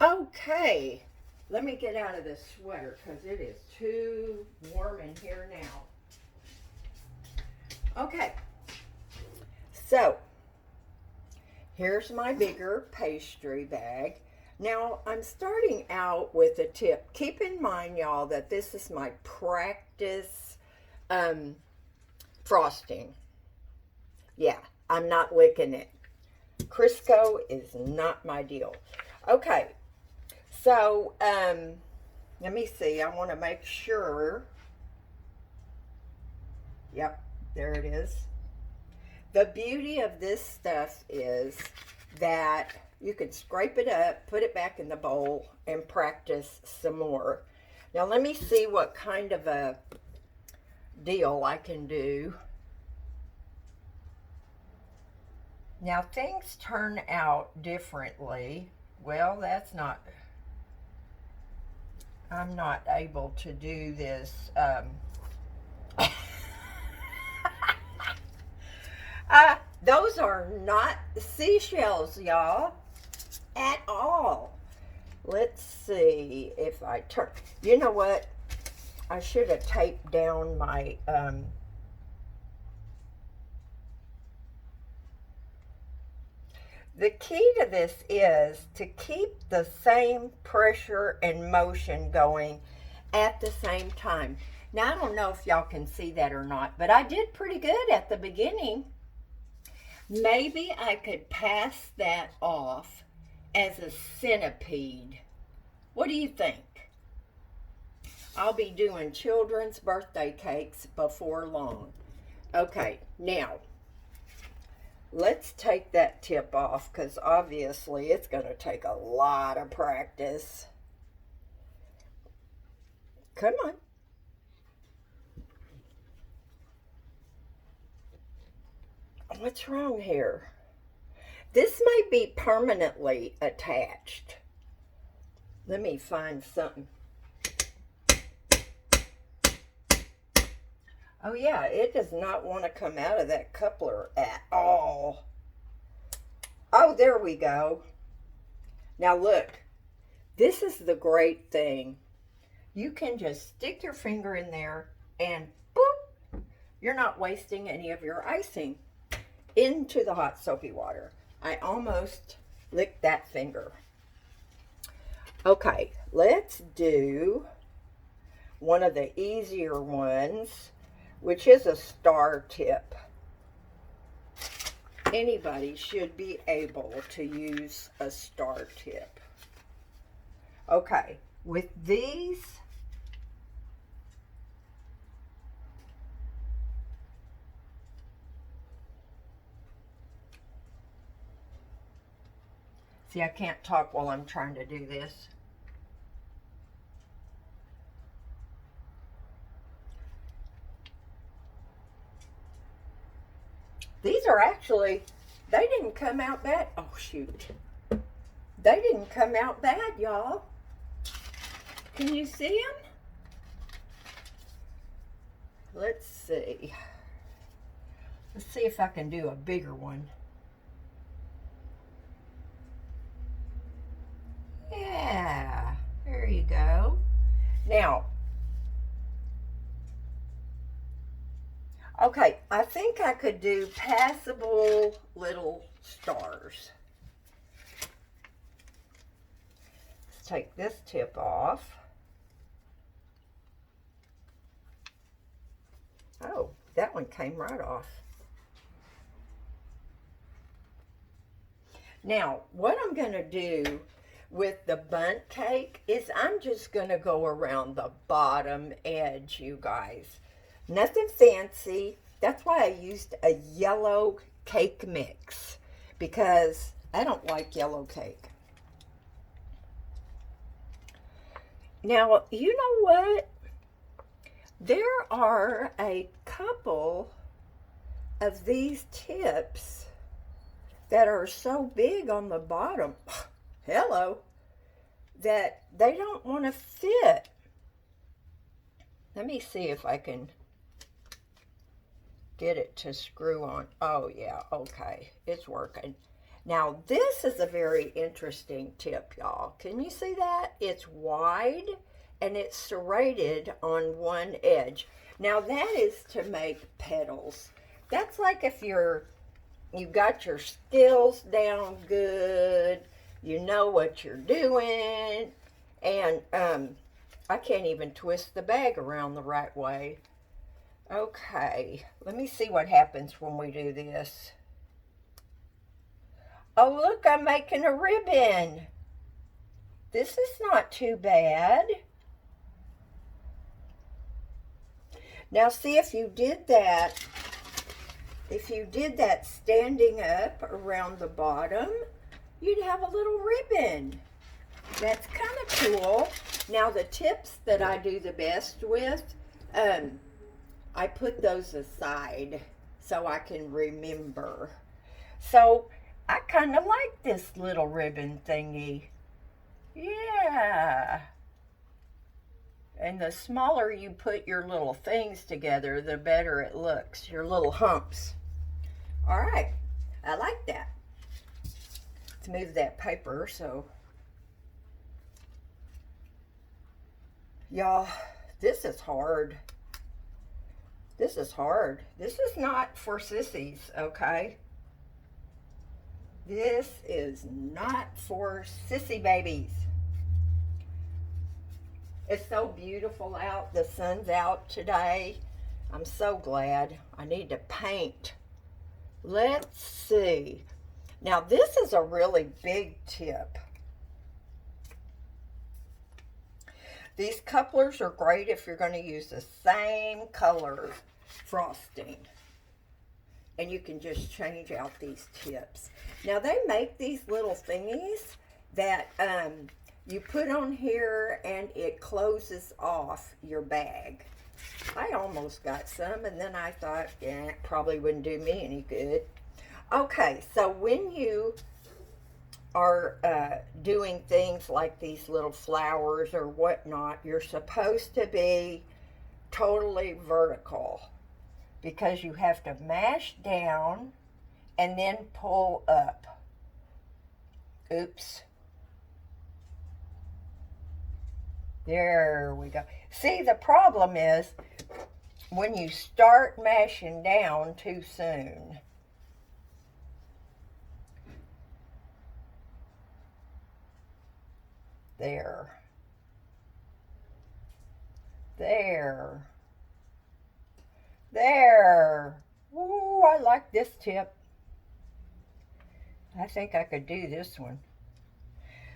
Okay, let me get out of this sweater because it is too warm in here now. Okay, so here's my bigger pastry bag. Now I'm starting out with a tip. Keep in mind, y'all, that this is my practice frosting. Yeah, I'm not licking it. Crisco is not my deal. Okay, so let me see. I want to make sure. Yep, there it is. The beauty of this stuff is that you can scrape it up, put it back in the bowl, and practice some more. Now let me see what kind of a deal I can do. Now things turn out differently. Well, I'm not able to do this. Those are not seashells, y'all, at all. Let's see if I turn. You know what? I should have taped down my the key to this is to keep the same pressure and motion going at the same time. Now, I don't know if y'all can see that or not, but I did pretty good at the beginning. Maybe I could pass that off as a centipede. What do you think? I'll be doing children's birthday cakes before long. Okay, now, let's take that tip off because obviously it's going to take a lot of practice. Come on. What's wrong here? This may be permanently attached. Let me find something. Oh yeah, it does not want to come out of that coupler at all. Oh, there we go. Now look, this is the great thing. You can just stick your finger in there and boop, you're not wasting any of your icing into the hot soapy water. I almost licked that finger. Okay, let's do one of the easier ones, which is a star tip. Anybody should be able to use a star tip. Okay, with these, see, I can't talk while I'm trying to do this. These are actually, they didn't come out bad. Oh, shoot. They didn't come out bad, y'all. Can you see them? Let's see. Let's see if I can do a bigger one. Yeah, there you go. Now, okay, I think I could do passable little stars. Let's take this tip off. Oh, that one came right off. Now, what I'm going to do with the bundt cake is I'm just going to go around the bottom edge, you guys. Nothing fancy. That's why I used a yellow cake mix, because I don't like yellow cake. Now, you know what? There are a couple of these tips that are so big on the bottom, hello, that they don't want to fit. Let me see if I can get it to screw on. Oh yeah, okay, it's working. Now, this is a very interesting tip, y'all. Can you see that? It's wide and it's serrated on one edge. Now, that is to make petals. That's like if you got your skills down good, you know what you're doing, and I can't even twist the bag around the right way. Okay, let me see what happens when we do this. Oh, look, I'm making a ribbon. This is not too bad. Now, see, if you did that standing up around the bottom, you'd have a little ribbon. That's kind of cool. Now, the tips that I do the best with, I put those aside so I can remember. So, I kind of like this little ribbon thingy. Yeah. And the smaller you put your little things together, the better it looks, your little humps. All right, I like that. Let's move that paper so. Y'all, this is hard. This is hard. This is not for sissies, okay? This is not for sissy babies. It's so beautiful out. The sun's out today. I'm so glad. I need to paint. Let's see. Now, this is a really big tip. These couplers are great if you're going to use the same color frosting. And you can just change out these tips. Now, they make these little thingies that you put on here and it closes off your bag. I almost got some, and then I thought, yeah, it probably wouldn't do me any good. Okay, so when you are doing things like these little flowers or whatnot, you're supposed to be totally vertical, because you have to mash down and then pull up. Oops. There we go. See, the problem is when you start mashing down too soon. There. There. There. Ooh, I like this tip. I think I could do this one.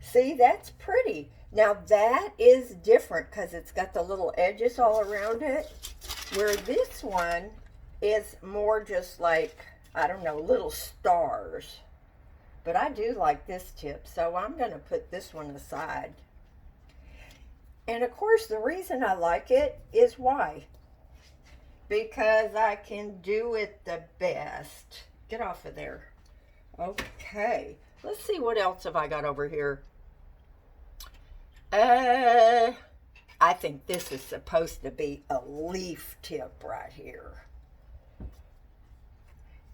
See, that's pretty. Now that is different because it's got the little edges all around it, where this one is more just like, I don't know, little stars. But I do like this tip, so I'm going to put this one aside. And of course, the reason I like it is why? Because I can do it the best. Get off of there. Okay, let's see what else have I got over here. I think this is supposed to be a leaf tip right here.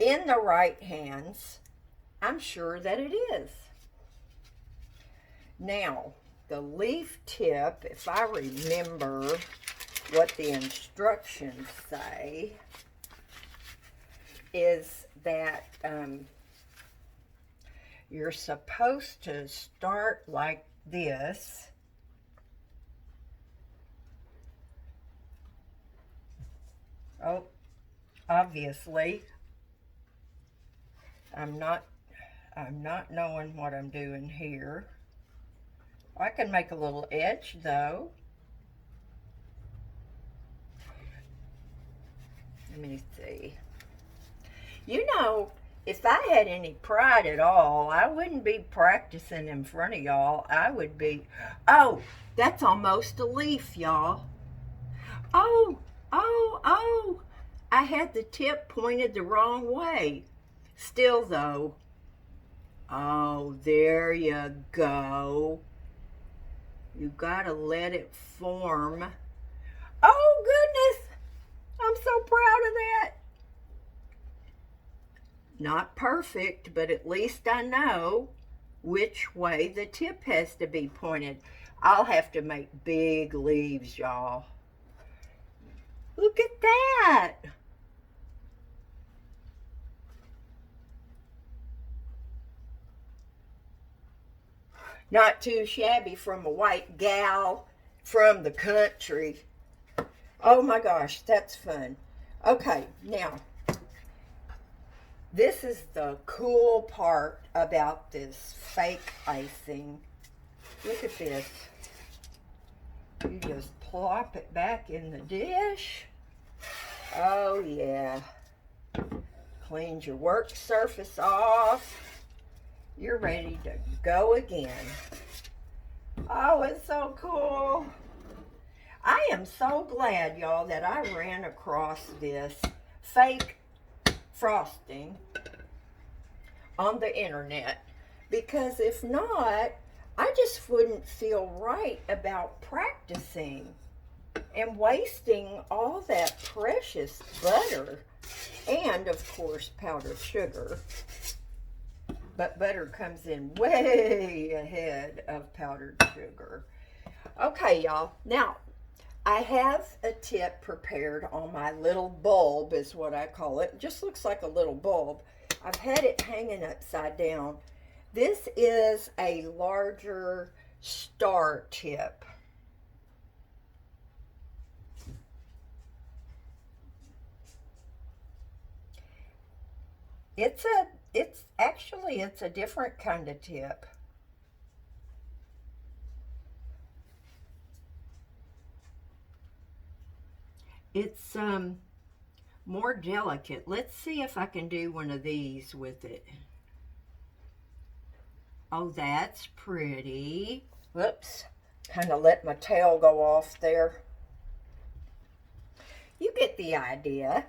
In the right hands, I'm sure that it is. Now, the leaf tip, if I remember what the instructions say, is that you're supposed to start like this. Oh, obviously, I'm not knowing what I'm doing here. I can make a little edge though. Let me see. You know, if I had any pride at all, I wouldn't be practicing in front of y'all. I would be, oh, that's almost a leaf, y'all. Oh, I had the tip pointed the wrong way. Still though, oh, there you go. You gotta let it form. Oh goodness, I'm so proud of that. Not perfect, but at least I know which way the tip has to be pointed. I'll have to make big leaves, y'all. Look at that. Not too shabby from a white gal from the country. Oh my gosh, that's fun. Okay, now, this is the cool part about this fake icing. Look at this. You just plop it back in the dish. Oh yeah. Cleans your work surface off. You're ready to go again. Oh, it's so cool. I am so glad, y'all, that I ran across this fake frosting on the internet, because if not, I just wouldn't feel right about practicing and wasting all that precious butter and, of course, powdered sugar. But butter comes in way ahead of powdered sugar. Okay, y'all. Now, I have a tip prepared on my little bulb, is what I call it. It just looks like a little bulb. I've had it hanging upside down. This is a larger star tip. It's a different kind of tip. It's more delicate. Let's see if I can do one of these with it. Oh, that's pretty. Whoops, kind of let my tail go off there. You get the idea.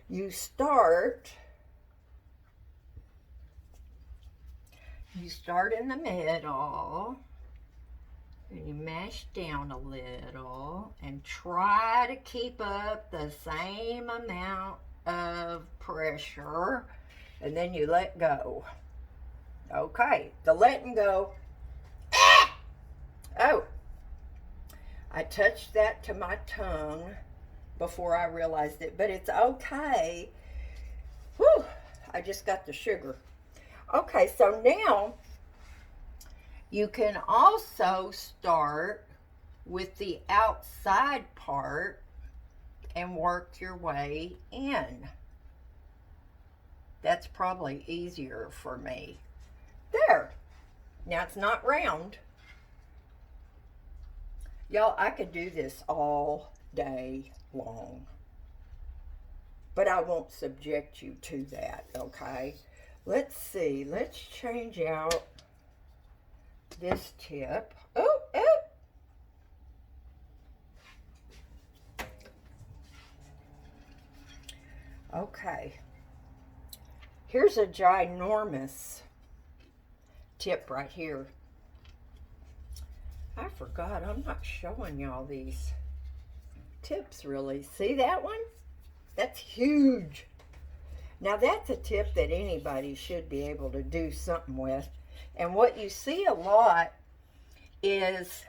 You start in the middle, and you mash down a little and try to keep up the same amount of pressure, and then you let go. Okay, the letting go. Ah! Oh, I touched that to my tongue before I realized it, but it's okay. Whew, I just got the sugar. Okay, so now you can also start with the outside part and work your way in. That's probably easier for me. There. Now it's not round. Y'all, I could do this all day long, but I won't subject you to that, okay? Let's see. Let's change out this tip. Oh, oh. Okay. Here's a ginormous tip right here. I forgot, I'm not showing y'all these tips really. See that one? That's huge. Now that's a tip that anybody should be able to do something with. And what you see a lot is,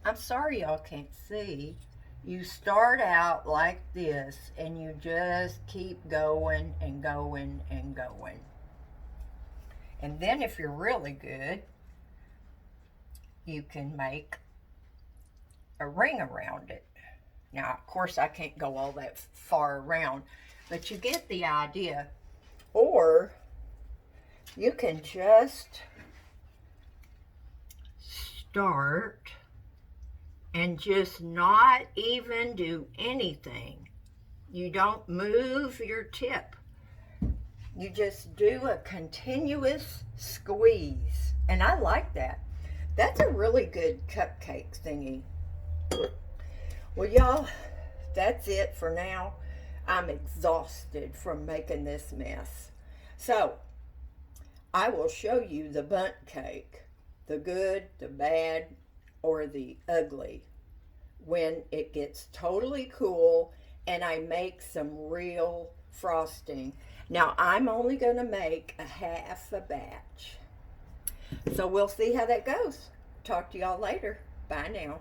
I'm sorry y'all can't see, you start out like this and you just keep going and going and going. And then if you're really good, you can make a ring around it. Now, of course, I can't go all that far around, but you get the idea. Or you can just start and just not even do anything. You don't move your tip. You just do a continuous squeeze. And I like that. That's a really good cupcake thingy. Well, y'all, that's it for now. I'm exhausted from making this mess. So, I will show you the bundt cake, the good, the bad, or the ugly, when it gets totally cool and I make some real frosting. Now I'm only going to make a half a batch. So we'll see how that goes. Talk to y'all later. Bye now.